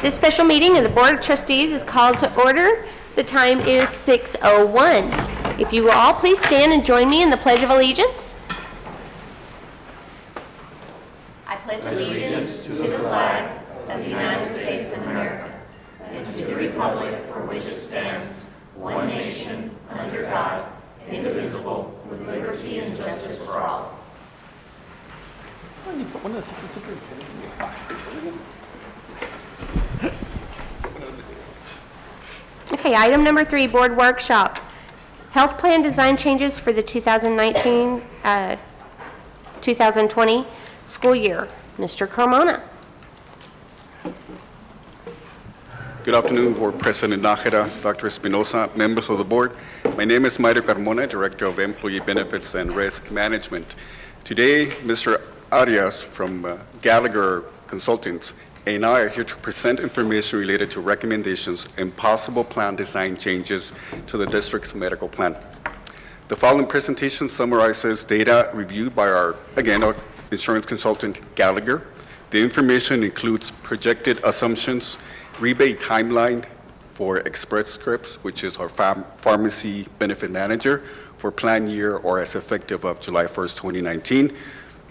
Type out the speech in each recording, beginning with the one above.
This special meeting of the Board of Trustees is called to order. The time is 6:01. If you will all please stand and join me in the Pledge of Allegiance. I pledge allegiance to the flag of the United States of America and to the republic for which it stands, one nation, under God, indivisible, with liberty and justice for all. Okay, item number 3, board workshop. Health plan design changes for the 2019-2020 school year. Mr. Carmona. Good afternoon, Board President Nájera, Dr. Espinosa, members of the board. My name is Mayra Carmona, Director of Employee Benefits and Risk Management. Today, Mr. Arias from Gallagher Consultants and I are here to present information related to recommendations and possible plan design changes to the district's medical plan. The following presentation summarizes data reviewed by our insurance consultant Gallagher. The information includes projected assumptions, rebate timeline for Express Scripts, which is our pharmacy benefit manager for plan year or as effective of July 1st, 2019,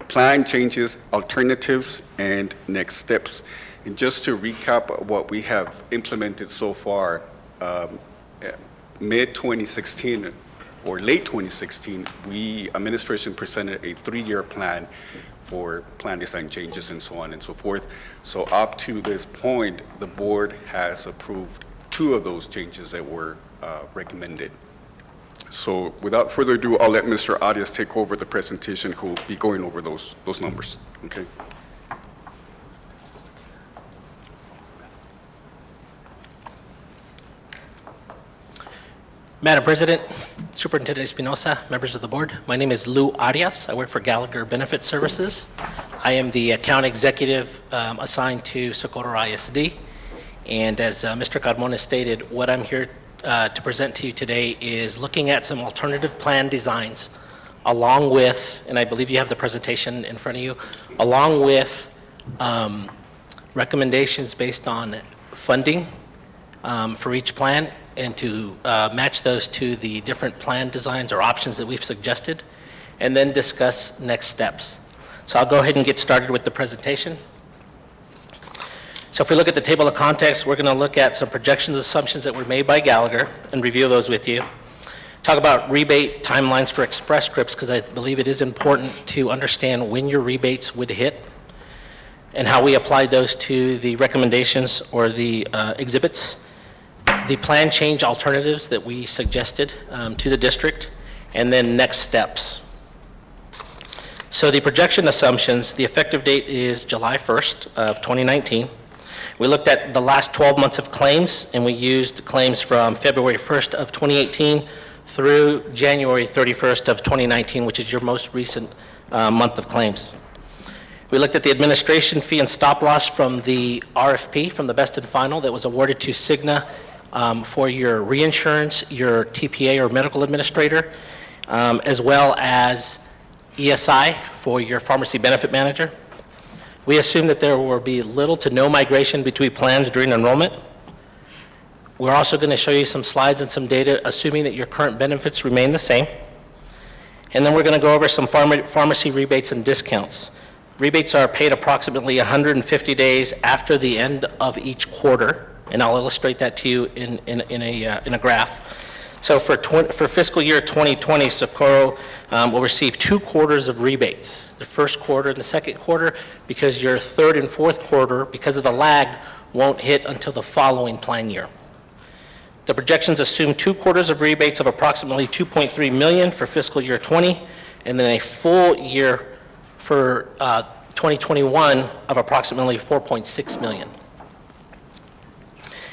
plan changes, alternatives, and next steps. And just to recap what we have implemented so far, mid-2016 or late 2016, administration presented a 3-year plan for plan design changes and so on and so forth. So up to this point, the board has approved 2 of those changes that were recommended. So without further ado, I'll let Mr. Arias take over the presentation, who will be going over those numbers. Okay. Madam President, Superintendent Espinosa, members of the board, my name is Lou Arias. I work for Gallagher Benefit Services. I am the account executive assigned to Socorro ISD. And as Mr. Carmona stated, what I'm here to present to you today is looking at some alternative plan designs along with, and I believe you have the presentation in front of you, along with recommendations based on funding for each plan, and to match those to the different plan designs or options that we've suggested, and then discuss next steps. So I'll go ahead and get started with the presentation. So if we look at the table of contents, we're going to look at some projections, assumptions that were made by Gallagher and review those with you. Talk about rebate timelines for Express Scripts, because I believe it is important to understand when your rebates would hit and how we applied those to the recommendations or the exhibits. The plan change alternatives that we suggested to the district, and then next steps. So the projection assumptions, the effective date is July 1st of 2019. We looked at the last 12 months of claims, and we used claims from February 1st of 2018 through January 31st of 2019, which is your most recent month of claims. We looked at the administration fee and stop loss from the RFP, from the best and final, that was awarded to Cigna for your reinsurance, your TPA or medical administrator, as well as ESI for your pharmacy benefit manager. We assume that there will be little to no migration between plans during enrollment. We're also going to show you some slides and some data assuming that your current benefits remain the same. And then we're going to go over some pharmacy rebates and discounts. Rebates are paid approximately 150 days after the end of each quarter, and I'll illustrate that to you in a graph. So for fiscal year 2020, Socorro will receive 2 quarters of rebates, the first quarter and the second quarter, because your third and fourth quarter, because of the lag, won't hit until the following plan year. The projections assume 2 quarters of rebates of approximately $2.3 million for fiscal year 20, and then a full year for 2021 of approximately $4.6 million.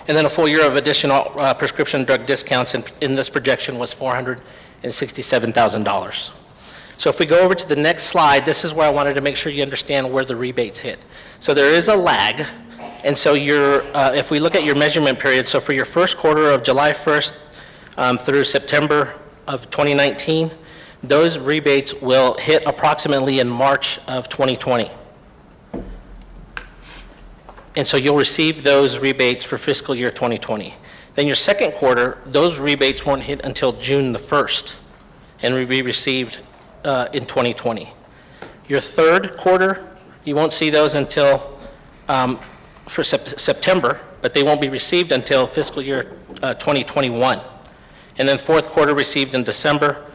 And then a full year of additional prescription drug discounts in this projection was $467,000. So if we go over to the next slide, this is where I wanted to make sure you understand where the rebates hit. So there is a lag, and so if we look at your measurement period, so for your first quarter of July 1st through September of 2019, those rebates will hit approximately in March of 2020. And so you'll receive those rebates for fiscal year 2020. Then your second quarter, those rebates won't hit until June the 1st and will be received in 2020. Your third quarter, you won't see those until for September, but they won't be received until fiscal year 2021. And then fourth quarter received in December,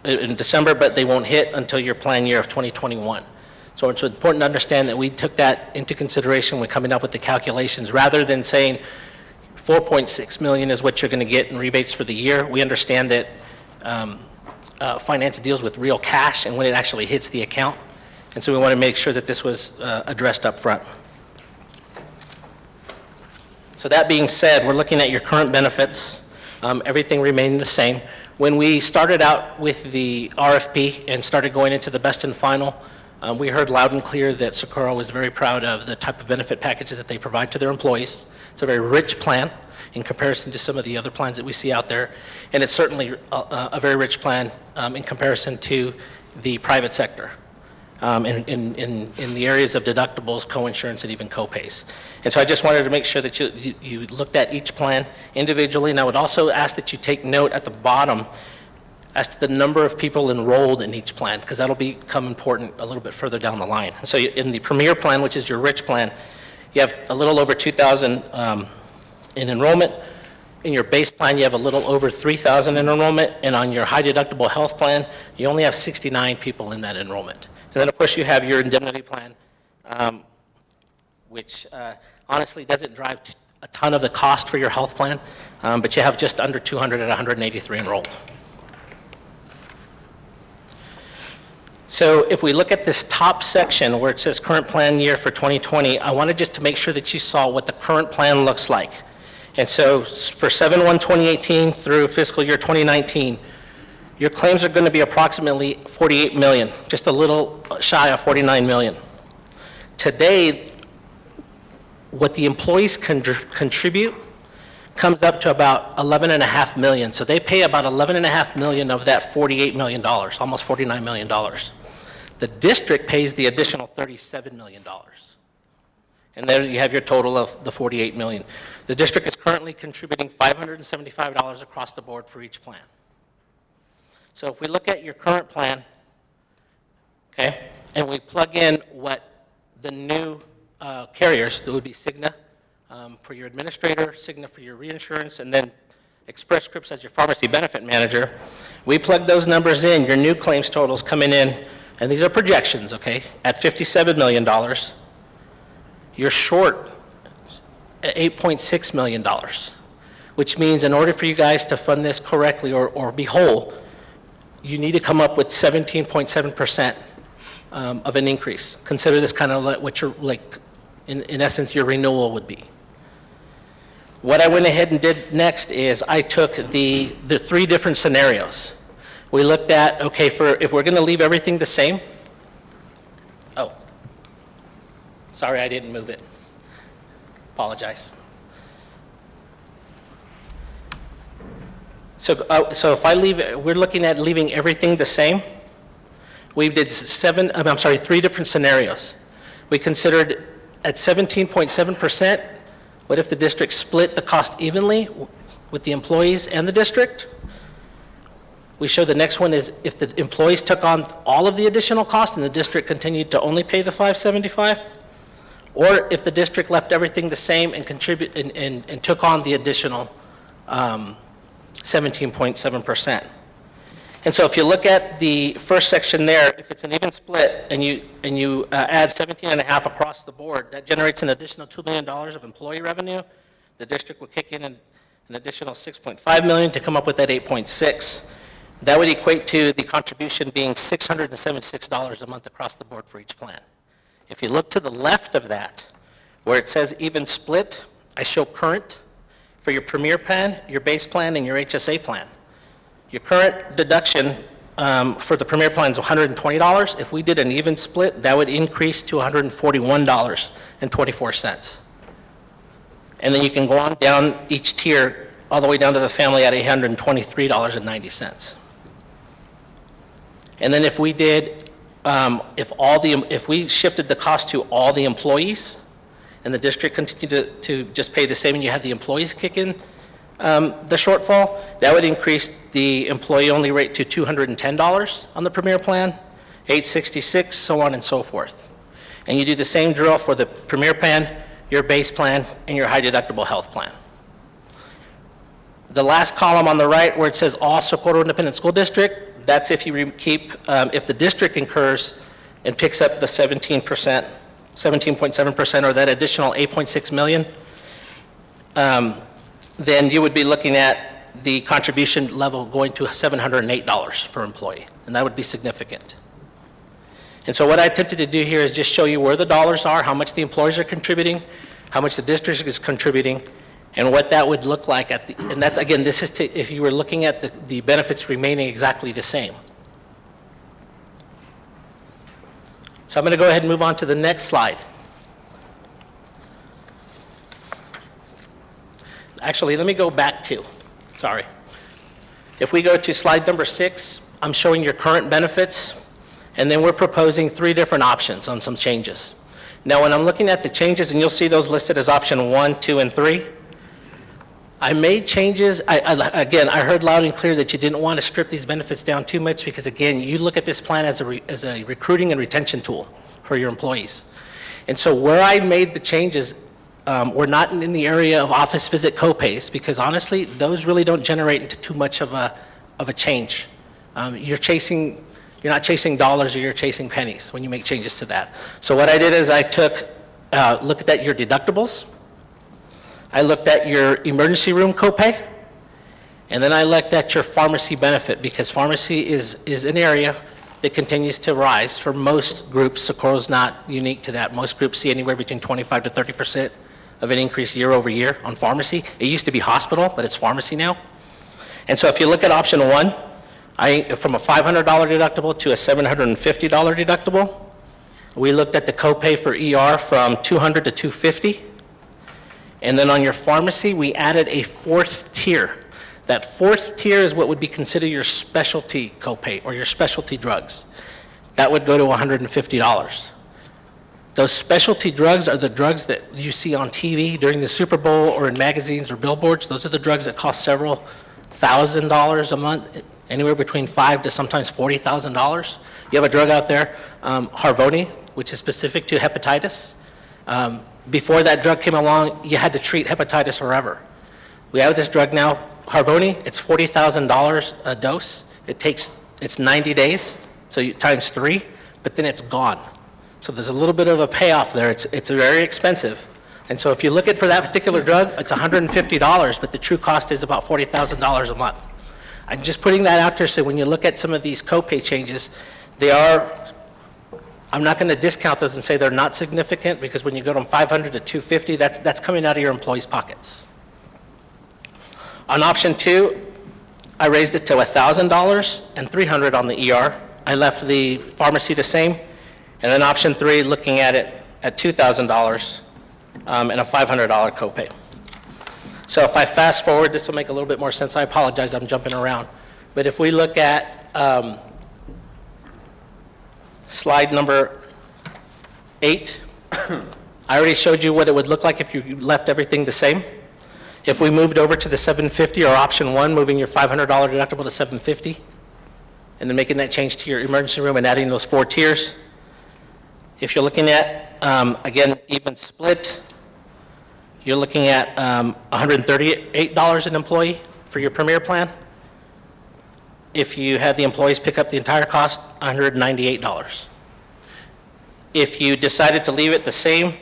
in December, but they won't hit until your plan year of 2021. So it's important to understand that we took that into consideration when coming up with the calculations. Rather than saying 4.6 million is what you're going to get in rebates for the year, we understand that finance deals with real cash and when it actually hits the account. And so we want to make sure that this was addressed up front. So that being said, we're looking at your current benefits, everything remaining the same. When we started out with the RFP and started going into the best and final, we heard loud and clear that Socorro was very proud of the type of benefit packages that they provide to their employees. It's a very rich plan in comparison to some of the other plans that we see out there. And it's certainly a very rich plan in comparison to the private sector in the areas of deductibles, co-insurance, and even co-pays. And so I just wanted to make sure that you looked at each plan individually. And I would also ask that you take note at the bottom as to the number of people enrolled in each plan, because that'll become important a little bit further down the line. So in the Premier plan, which is your rich plan, you have a little over 2,000 in enrollment. In your base plan, you have a little over 3,000 in enrollment, and on your high deductible health plan, you only have 69 people in that enrollment. And then, of course, you have your indemnity plan, which honestly doesn't drive a ton of the cost for your health plan, but you have just under 200 at 183 enrolled. So if we look at this top section where it says current plan year for 2020, I wanted just to make sure that you saw what the current plan looks like. And so for 7/1/2018 through fiscal year 2019, your claims are going to be approximately 48 million, just a little shy of 49 million. Today, what the employees contribute comes up to about 11.5 million. So they pay about 11.5 million of that $48 million, almost $49 million. The district pays the additional $37 million. And there you have your total of the 48 million. The district is currently contributing $575 across the board for each plan. So if we look at your current plan, okay, and we plug in what the new carriers, that would be Cigna for your administrator, Cigna for your reinsurance, and then Express Scripts as your pharmacy benefit manager, we plug those numbers in, your new claims totals coming in, and these are projections, okay, at $57 million. You're short at $8.6 million, which means in order for you guys to fund this correctly or be whole, you need to come up with 17.7% of an increase. Consider this kind of like what your, like, in essence, your renewal would be. What I went ahead and did next is I took the three different scenarios. We looked at, okay, if we're going to leave everything the same. Oh, sorry, I didn't move it. Apologize. So if I leave, we're looking at leaving everything the same. We did three different scenarios. We considered at 17.7%, what if the district split the cost evenly with the employees and the district? We showed the next one is if the employees took on all of the additional cost and the district continued to only pay the $575, or if the district left everything the same and and took on the additional 17.7%. And so if you look at the first section there, if it's an even split and you add 17.5 across the board, that generates an additional $2 million of employee revenue. The district will kick in an additional $6.5 million to come up with that 8.6. That would equate to the contribution being $676 a month across the board for each plan. If you look to the left of that, where it says even split, I show current for your Premier plan, your base plan, and your HSA plan. Your current deduction for the Premier plan is $120. If we did an even split, that would increase to $141.24. And then you can go on down each tier, all the way down to the family at $823.90. And then if we did if we shifted the cost to all the employees, and the district continued to just pay the same, and you had the employees kick in the shortfall, that would increase the employee-only rate to $210 on the Premier plan, $866, so on and so forth. And you do the same drill for the Premier plan, your base plan, and your high-deductible health plan. The last column on the right where it says all Socorro Independent School District, that's if you keep, if the district incurs and picks up the 17.7%, or that additional 8.6 million, then you would be looking at the contribution level going to $708 per employee, and that would be significant. And so what I attempted to do here is just show you where the dollars are, how much the employers are contributing, how much the district is contributing, and what that would look like at the, and that's, again, this is to, if you were looking at the benefits remaining exactly the same. So I'm going to go ahead and move on to the next slide. Actually, let me go back to, sorry. If we go to slide number 6, I'm showing your current benefits, and then we're proposing 3 different options on some changes. Now, when I'm looking at the changes, and you'll see those listed as option 1, 2, and 3, I made changes. Again, I heard loud and clear that you didn't want to strip these benefits down too much because, again, you look at this plan as a recruiting and retention tool for your employees. And so where I made the changes, we're not in the area of office visit copays because, honestly, those really don't generate into too much of a change. You're not chasing dollars, or you're chasing pennies when you make changes to that. So what I did is I looked at your deductibles, I looked at your emergency room copay, and then I looked at your pharmacy benefit because pharmacy is an area that continues to rise for most groups. Socorro's not unique to that. Most groups see anywhere between 25 to 30% of an increase year over year on pharmacy. It used to be hospital, but it's pharmacy now. And so if you look at option 1, from a $500 deductible to a $750 deductible, we looked at the copay for ER from $200 to $250. And then on your pharmacy, we added a 4th tier. That 4th tier is what would be considered your specialty copay or your specialty drugs. That would go to $150. Those specialty drugs are the drugs that you see on TV during the Super Bowl or in magazines or billboards. Those are the drugs that cost several $1,000s a month, anywhere between $5,000 to sometimes $40,000. You have a drug out there, Harvoni, which is specific to hepatitis. Before that drug came along, you had to treat hepatitis forever. We have this drug now, Harvoni. It's $40,000 a dose. It's 90 days, so times 3, but then it's gone. So there's a little bit of a payoff there. It's very expensive. And so if you look at for that particular drug, it's $150, but the true cost is about $40,000 a month. I'm just putting that out there so when you look at some of these copay changes, I'm not going to discount those and say they're not significant because when you go from $500 to $250, that's coming out of your employees' pockets. On option 2, I raised it to $1,000 and $300 on the ER. I left the pharmacy the same. And then option 3, looking at it at $2,000 and a $500 copay. So if I fast forward, this will make a little bit more sense. I apologize, I'm jumping around. But if we look at slide number 8, I already showed you what it would look like if you left everything the same. If we moved over to the $750 or option 1, moving your $500 deductible to $750, and then making that change to your emergency room and adding those 4 tiers. If you're looking at, again, even split, you're looking at $138 an employee for your Premier plan. If you had the employees pick up the entire cost, $198. If you decided to leave it the same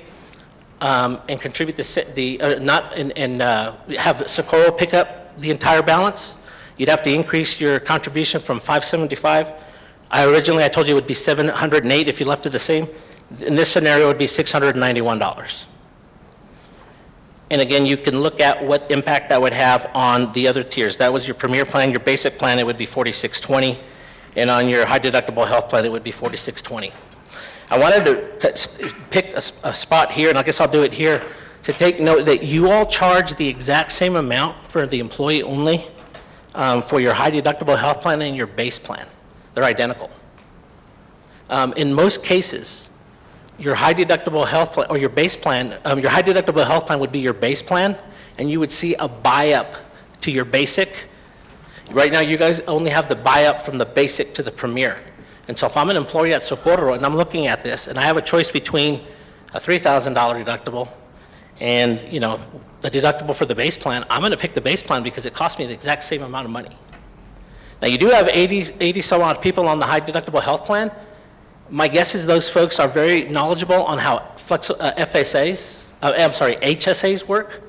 and contribute have Socorro pick up the entire balance, you'd have to increase your contribution from $575. Originally, I told you it would be $708 if you left it the same. In this scenario, it would be $691. And again, you can look at what impact that would have on the other tiers. That was your Premier plan. Your basic plan, it would be $4,620. And on your high deductible health plan, it would be $4,620. I wanted to pick a spot here, and I guess I'll do it here, to take note that you all charge the exact same amount for the employee only for your high deductible health plan and your base plan. They're identical. In most cases, your high deductible health plan, or your base plan, your high deductible health plan would be your base plan, and you would see a buy-up to your basic. Right now, you guys only have the buy-up from the basic to the premier. And so if I'm an employee at Socorro and I'm looking at this, and I have a choice between a $3,000 deductible and, you know, the deductible for the base plan, I'm going to pick the base plan because it costs me the exact same amount of money. Now, you do have 80 some odd people on the high deductible health plan. My guess is those folks are very knowledgeable on how HSAs work.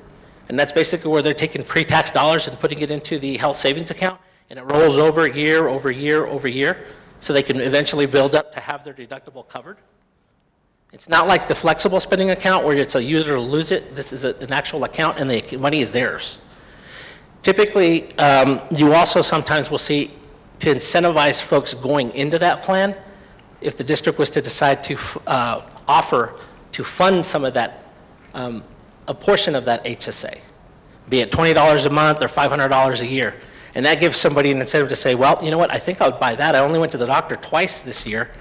And that's basically where they're taking pre-tax dollars and putting it into the health savings account, and it rolls over year over year over year, so they can eventually build up to have their deductible covered. It's not like the flexible spending account where it's a use it or lose it. This is an actual account, and the money is theirs. Typically, you also sometimes will see, to incentivize folks going into that plan, if the district was to decide to offer to fund some of that, a portion of that HSA, be it $20 a month or $500 a year. And that gives somebody an incentive to say, well, you know what, I think I'll buy that. I only went to the doctor twice this year,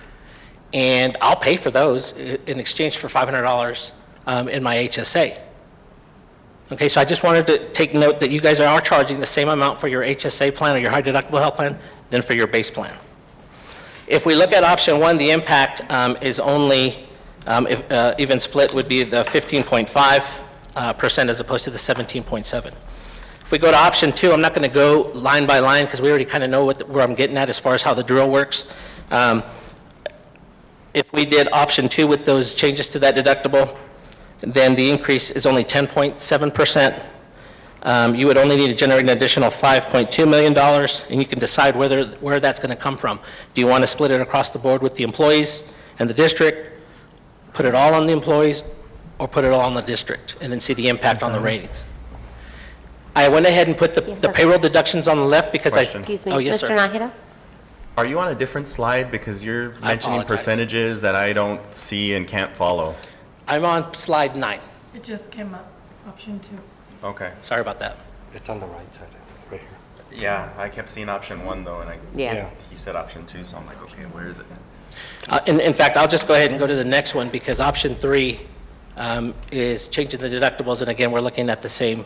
and I'll pay for those in exchange for $500 in my HSA. Okay, so I just wanted to take note that you guys are charging the same amount for your HSA plan or your high deductible health plan than for your base plan. If we look at option one, the impact is only, even split would be the 15.5% as opposed to the 17.7. If we go to option two, I'm not going to go line by line because we already kind of know where I'm getting at as far as how the drill works. If we did option two with those changes to that deductible, then the increase is only 10.7%. You would only need to generate an additional $5.2 million, and you can decide where that's going to come from. Do you want to split it across the board with the employees and the district, put it all on the employees, or put it all on the district, and then see the impact on the ratings? I went ahead and put the payroll deductions on the left because Question. Excuse me, Oh, yes, Mr. sir. Nahida? Are you on a different slide? Because you're mentioning apologize. percentages that I don't see and can't follow. I'm on slide 9. It just came up, option 2. Okay. Sorry about that. It's on the right side, right here. Yeah, I kept seeing option one though, and Yeah. he said option two, so I'm like, okay, where is it? In fact, I'll just go ahead and go to the next one because option 3 is changing the deductibles, and again, we're looking at the same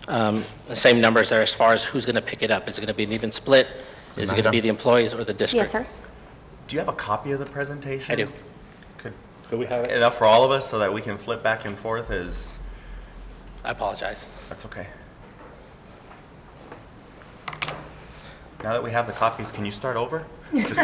numbers there as far as who's going to pick it up. Is it going to be an even split? Is it going to be the employees or the district? Yes, sir. Do you have a copy of the presentation? I do. Do we have it? Enough for all of us so that we can flip back and forth is, I apologize. that's okay. Now that we have the copies, can you start over? Just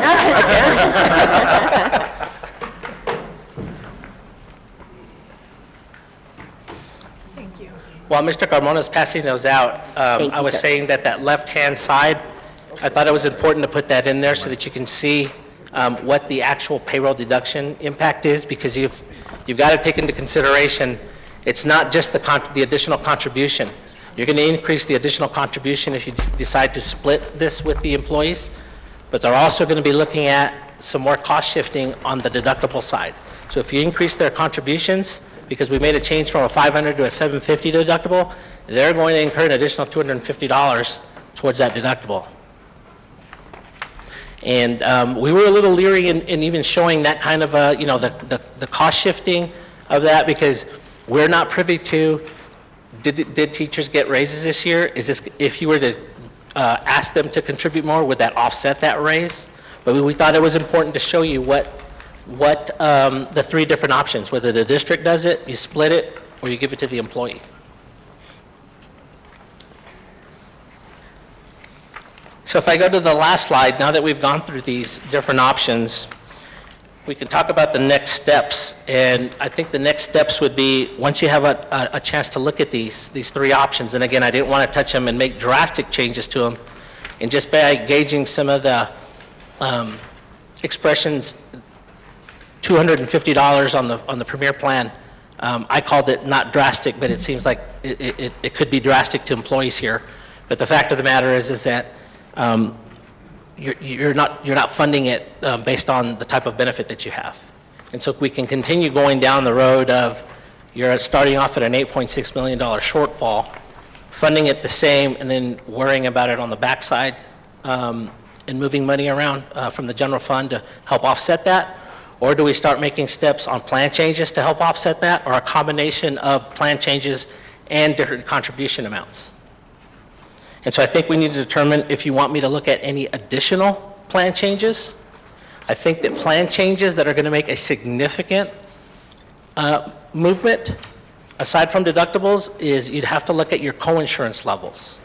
Thank you. While Mr. Carmona is passing those out, Thank I you, was sir. saying that left-hand side, I thought it was important to put that in there so that you can see what the actual payroll deduction impact is, because you've got to take into consideration, it's not just the additional contribution. You're going to increase the additional contribution if you decide to split this with the employees, but they're also going to be looking at some more cost shifting on the deductible side. So if you increase their contributions, because we made a change from a $500 to a $750 deductible, they're going to incur an additional $250 towards that deductible. And we were a little leery in even showing that kind of, the cost shifting of that, because we're not privy to, did teachers get raises this year? Is this, if you were to ask them to contribute more, would that offset that raise? But we thought it was important to show you what the 3 different options, whether the district does it, you split it, or you give it to the employee. So if I go to the last slide, now that we've gone through these different options, we can talk about the next steps. And I think the next steps would be, once you have a chance to look at these 3 options, and again, I didn't want to touch them and make drastic changes to them, and just by gauging some of the expressions, $250 on the Premier plan, I called it not drastic, but it seems like it could be drastic to employees here. But the fact of the matter is that you're not funding it based on the type of benefit that you have. And so we can continue going down the road of you're starting off at an $8.6 million shortfall, funding it the same, and then worrying about it on the backside and moving money around from the general fund to help offset that. Or do we start making steps on plan changes to help offset that, or a combination of plan changes and different contribution amounts? And so I think we need to determine if you want me to look at any additional plan changes. I think that plan changes that are going to make a significant movement, aside from deductibles, is you'd have to look at your coinsurance levels.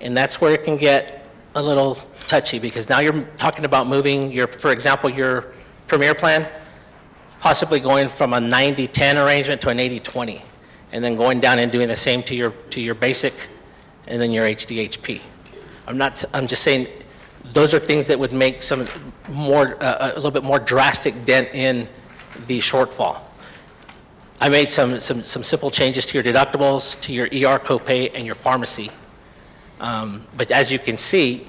And that's where it can get a little touchy, because now you're talking about moving your, for example, your Premier plan, possibly going from a 90-10 arrangement to an 80-20, and then going down and doing the same to your basic and then your HDHP. I'm just saying those are things that would make some more, a little bit more drastic dent in the shortfall. I made some simple changes to your deductibles, to your ER copay, and your pharmacy. But as you can see,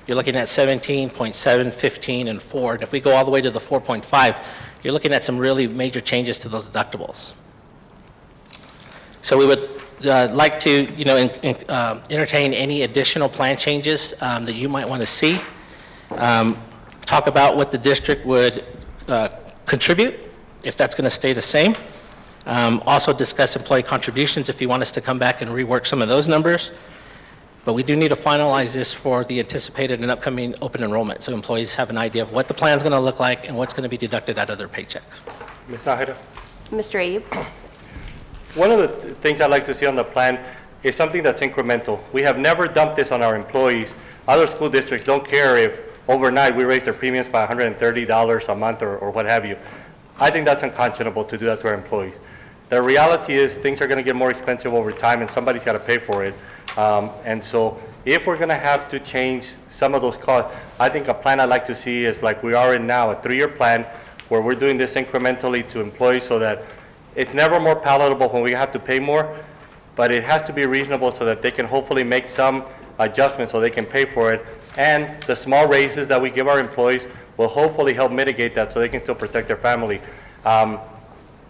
you're looking at 17.7, 15, and 4. And if we go all the way to the 4.5, you're looking at some really major changes to those deductibles. So we would like to, entertain any additional plan changes that you might want to see. Talk about what the district would contribute, if that's going to stay the same. Also discuss employee contributions if you want us to come back and rework some of those numbers. But we do need to finalize this for the anticipated and upcoming open enrollment, so employees have an idea of what the plan's going to look like and what's going to be deducted out of their paychecks. Ms. Nájera? Mr. Ayub? One of the things I'd like to see on the plan is something that's incremental. We have never dumped this on our employees. Other school districts don't care if overnight we raise their premiums by $130 a month or what have you. I think that's unconscionable to do that to our employees. The reality is things are going to get more expensive over time, and somebody's got to pay for it. And so if we're going to have to change some of those costs, I think a plan I'd like to see is like we are in now, a 3-year plan where we're doing this incrementally to employees so that it's never more palatable when we have to pay more, but it has to be reasonable so that they can hopefully make some adjustments so they can pay for it. And the small raises that we give our employees will hopefully help mitigate that so they can still protect their family.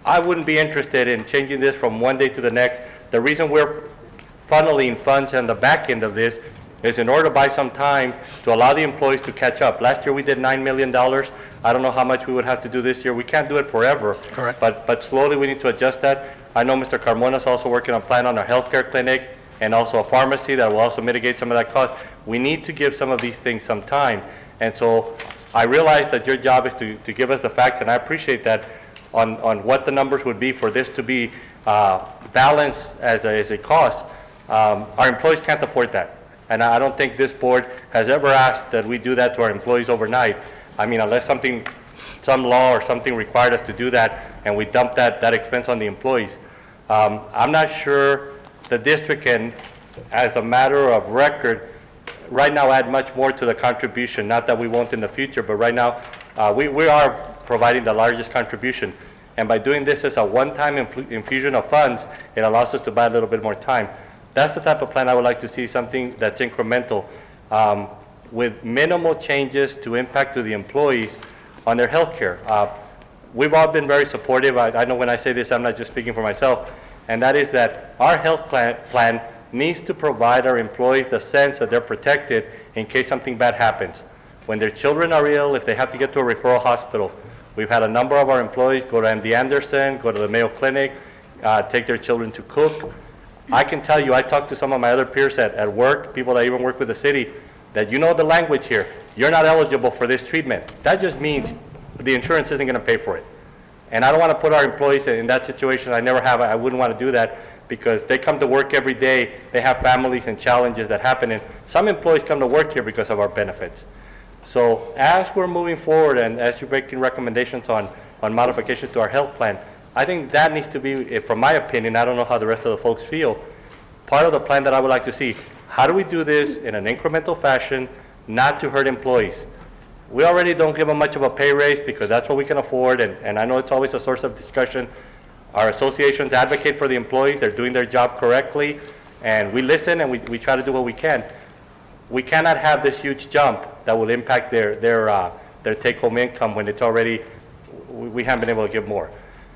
I wouldn't be interested in changing this from one day to the next. The reason we're funneling funds on the back end of this is in order to buy some time to allow the employees to catch up. Last year we did $9 million. I don't know how much we would have to do this year. We can't do it forever. Correct. But slowly we need to adjust that. I know Mr. Carmona is also working on a plan on our healthcare clinic and also a pharmacy that will also mitigate some of that cost. We need to give some of these things some time. And so I realize that your job is to give us the facts, and I appreciate that on what the numbers would be for this to be balanced as a cost. Our employees can't afford that. And I don't think this board has ever asked that we do that to our employees overnight. I mean, unless some law or something required us to do that, and we dump that expense on the employees. I'm not sure the district can, as a matter of record, right now add much more to the contribution. Not that we won't in the future, but right now we are providing the largest contribution. And by doing this as a one-time infusion of funds, it allows us to buy a little bit more time. That's the type of plan I would like to see, something that's incremental with minimal changes to impact to the employees on their health care. We've all been very supportive. I know when I say this, I'm not just speaking for myself, and that is that our health plan needs to provide our employees the sense that they're protected in case something bad happens. When their children are ill, if they have to get to a referral hospital, we've had a number of our employees go to MD Anderson, go to the Mayo Clinic, take their children to Cook. I can tell you, I talked to some of my other peers at work, people that even work with the city, that you know the language here. You're not eligible for this treatment. That just means the insurance isn't going to pay for it. And I don't want to put our employees in that situation. I never have. I wouldn't want to do that because they come to work every day. They have families and challenges that happen. And some employees come to work here because of our benefits. So as we're moving forward and as you're making recommendations on modifications to our health plan, I think that needs to be, from my opinion, I don't know how the rest of the folks feel, part of the plan that I would like to see. How do we do this in an incremental fashion, not to hurt employees? We already don't give them much of a pay raise because that's what we can afford, and I know it's always a source of discussion. Our associations advocate for the employees. They're doing their job correctly, and we listen and we try to do what we can. We cannot have this huge jump that will impact their take-home income when it's already, we haven't been able to give more.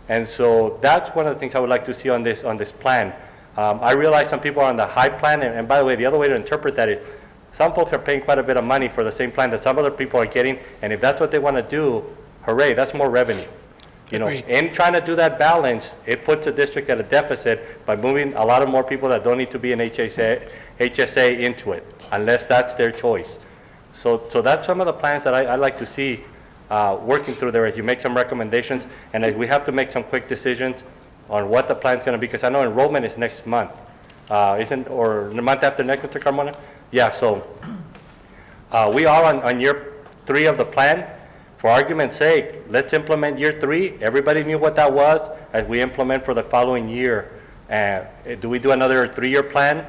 And so that's one of the things I would like to see on this plan. I realize some people are on the high plan, and by the way, the other way to interpret that is some folks are paying quite a bit of money for the same plan that some other people are getting, and if that's what they want to do, hooray, that's more revenue. You know, Agreed. in trying to do that balance, it puts the district at a deficit by moving a lot of more people that don't need to be in HSA into it, unless that's their choice. So that's some of the plans that I like to see working through there as you make some recommendations, and as we have to make some quick decisions on what the plan's gonna be, because I know enrollment is next month, or the month after next, Mr. Carmona? Yeah, so we are on year 3 of the plan. For argument's sake, let's implement year 3. Everybody knew what that was as we implement for the following year. Do we do another 3-year plan?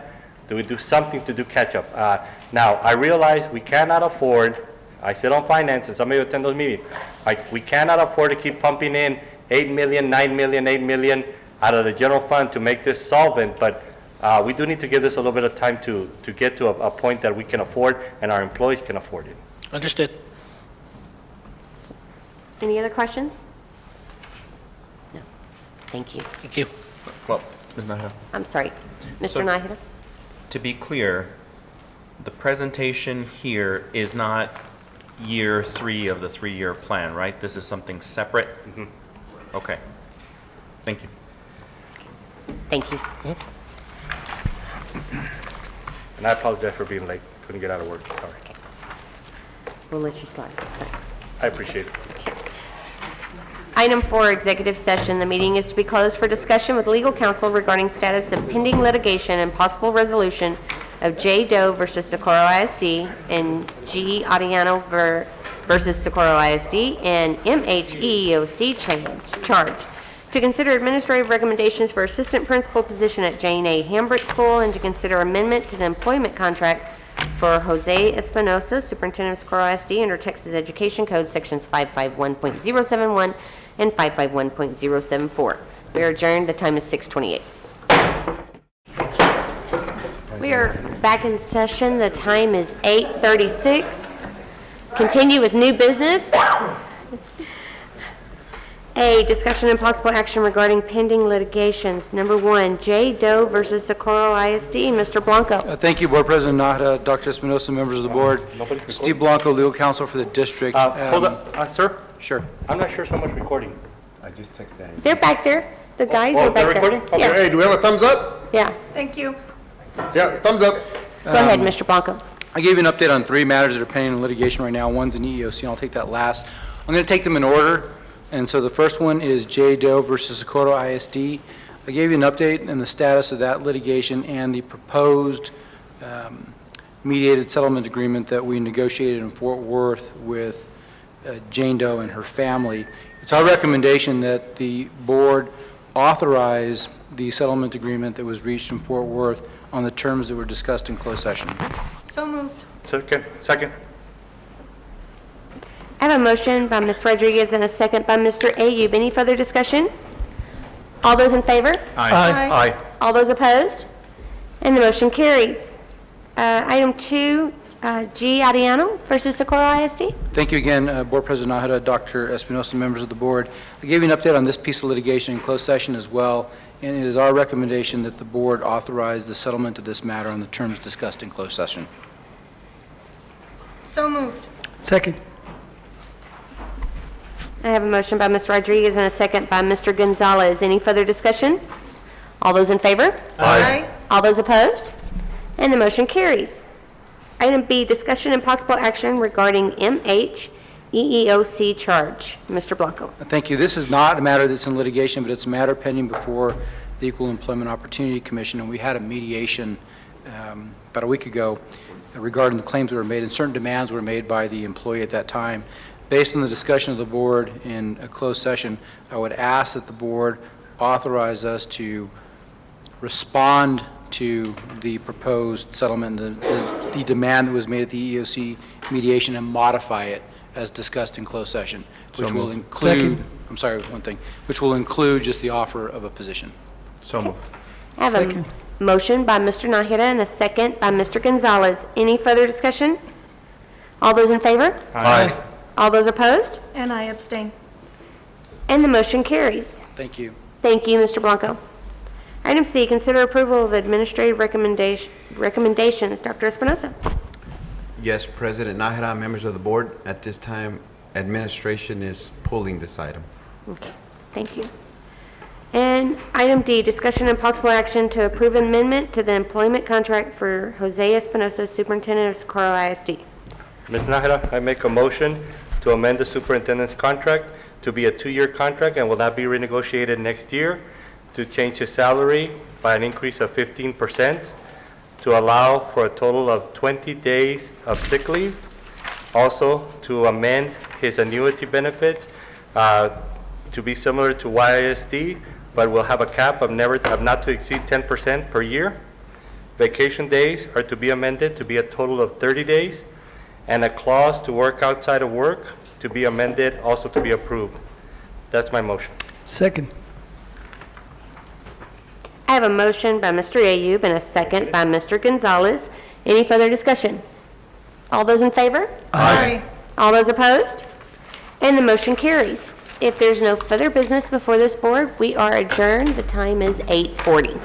Do we do something to do catch-up? Now, I realize we cannot afford, I sit on finance and some of you attend those meetings, we cannot afford to keep pumping in 8 million, 9 million, 8 million out of the general fund to make this solvent, but we do need to give this a little bit of time to get to a point that we can afford and our employees can afford it. Understood. Any other questions? No. Thank you. Thank you. Well, Ms. Nahara, I'm sorry. Mr. So- Nahida? to be clear, the presentation here is not year 3 of the 3-year plan, right? This is something separate? Okay. Thank you. Thank you. And I apologize for being late, couldn't get out of work, sorry. We'll let you slide this time. I appreciate it. Item 4, executive session. The meeting is to be closed for discussion with legal counsel regarding status of pending litigation and possible resolution of J. Doe versus Socorro ISD and G. Ariano versus Socorro ISD and MHEEOC charge. To consider administrative recommendations for assistant principal position at Jane A. Hambrick School and to consider amendment to the employment contract for Jose Espinosa, superintendent of Socorro ISD under Texas Education Code sections 551.071 and 551.074. We are adjourned. The time is 6:28. We are back in session. The time is 8:36. Continue with new business. A, discussion and possible action regarding pending litigations. Number 1, J. Doe versus Socorro ISD. Mr. Blanco. Thank you, Board President Nahara, Dr. Espinosa, members of the board. Nobody's recording? Steve Blanco, legal counsel for the district. Hold up, sir, Sure. I'm not sure so much recording. They're back there. The guys Oh, are back they're there. recording? Okay. Yeah. Hey, do we have a thumbs up? Yeah. Thank you. Yeah, thumbs up. Go ahead, Mr. Blanco. I gave you an update on 3 matters that are pending in litigation right now. One's an EEOC, and I'll take that last. I'm going to take them in order. And so the first one is J. Doe versus Socorro ISD. I gave you an update on the status of that litigation and the proposed mediated settlement agreement that we negotiated in Fort Worth with Jane Doe and her family. It's our recommendation that the board authorize the settlement agreement that was reached in Fort Worth on the terms that were discussed in closed session. So moved. Second. I have a motion by Ms. Rodriguez and a second by Mr. Ayub. Any further discussion? All those in favor? Aye. All those opposed? And the motion carries. Item 2, G. Ariano versus Socorro ISD. Thank you again, Board President Nahara, Dr. Espinosa, members of the board. I gave you an update on this piece of litigation in closed session as well, and it is our recommendation that the board authorize the settlement of this matter on the terms discussed in closed session. So moved. Second. I have a motion by Ms. Rodriguez and a second by Mr. Gonzalez. Any further discussion? All those in favor? Aye. All those opposed? And the motion carries. Item B, discussion and possible action regarding MHEEOC charge. Mr. Blanco. Thank you. This is not a matter that's in litigation, but it's a matter pending before the Equal Employment Opportunity Commission, and we had a mediation about a week ago regarding the claims that were made, and certain demands were made by the employee at that time. Based on the discussion of the board in a closed session, I would ask that the board authorize us to respond to the proposed settlement, the demand that was made at the EEOC mediation, and modify it as discussed in closed session, which will include, I'm sorry, one thing, which will include just the offer of a position. So moved. I have a motion by Mr. Nahida and a second by Mr. Gonzalez. Any further discussion? All those in favor? Aye. All those opposed? And I abstain. And the motion carries. Thank you. Thank you, Mr. Blanco. Item C, consider approval of administrative recommendations. Dr. Espinosa. Yes, President Nahara, members of the board, at this time, Administration is pulling this item. Okay, thank you. And item D, discussion and possible action to approve amendment to the employment contract for Jose Espinosa, Superintendent of Socorro ISD. Ms. Nájera, I make a motion to amend the superintendent's contract to be a 2-year contract and will not be renegotiated next year, to change his salary by an increase of 15%, to allow for a total of 20 days of sick leave, also to amend his annuity benefits to be similar to YISD, but will have a cap of not to exceed 10% per year. Vacation days are to be amended to be a total of 30 days, and a clause to work outside of work to be amended, also to be approved. That's my motion. Second. I have a motion by Mr. Ayub and a second by Mr. Gonzalez. Any further discussion? All those in favor? Aye. All those opposed? And the motion carries. If there's no further business before this board, we are adjourned. The time is 8:40.